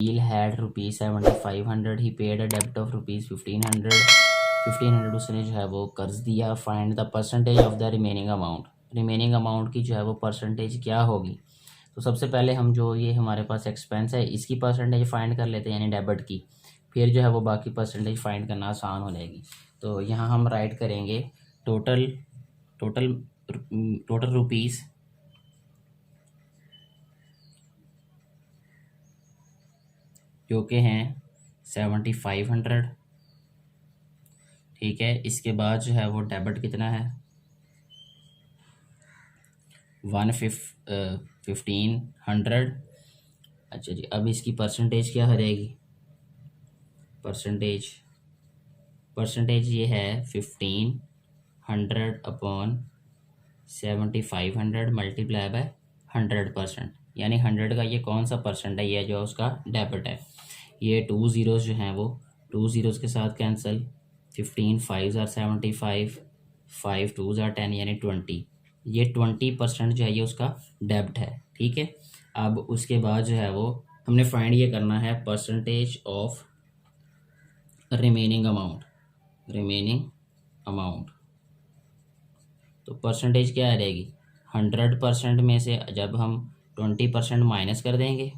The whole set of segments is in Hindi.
He'll had rupees 7500, he paid a डेब्ट ऑफ रुपीज़ 1500 उसने जो है वो कर्ज दिया। Find the percentage of the remaining amount, remaining amount की जो है वो परसेंटेज क्या होगी। तो सबसे पहले हम जो ये हमारे पास एक्सपेंस है इसकी परसेंटेज फाइंड कर लेते हैं, यानी डेबिट की, फिर जो है वो बाकी परसेंटेज फाइंड करना आसान हो जाएगी। तो यहाँ हम राइट करेंगे टोटल टोटल टोटल रुपीज़ जो कि हैं 7500, ठीक है। इसके बाद जो है वो डेबिट कितना है 1500। अच्छा जी, अब इसकी परसेंटेज क्या हो जाएगी, परसेंटेज ये है 1500 अपॉन 7500 मल्टीप्लाई बाय 100%, यानी 100 का ये कौन सा परसेंट है, ये जो उसका डेबिट है। ये 2 ज़ीरोज़ जो हैं वो 2 ज़ीरोज़ के साथ कैंसिल, 15 5 ज़ार 75, 5 2 ज़ार 10 यानी 20, ये 20% जो है ये उसका डेबिट है, ठीक है। अब उसके बाद जो है वो हमने फाइंड ये करना है परसेंटेज ऑफ रिमेनिंग अमाउंट। तो परसेंटेज क्या आ जाएगी, 100% में से जब हम 20% माइनस कर देंगे,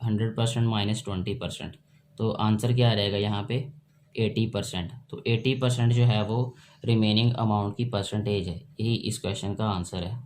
100% माइनस 20%, तो आंसर क्या आ जाएगा यहाँ पे 80%। तो 80% जो है वो रिमेनिंग अमाउंट की परसेंटेज है, यही इस क्वेश्चन का आंसर है।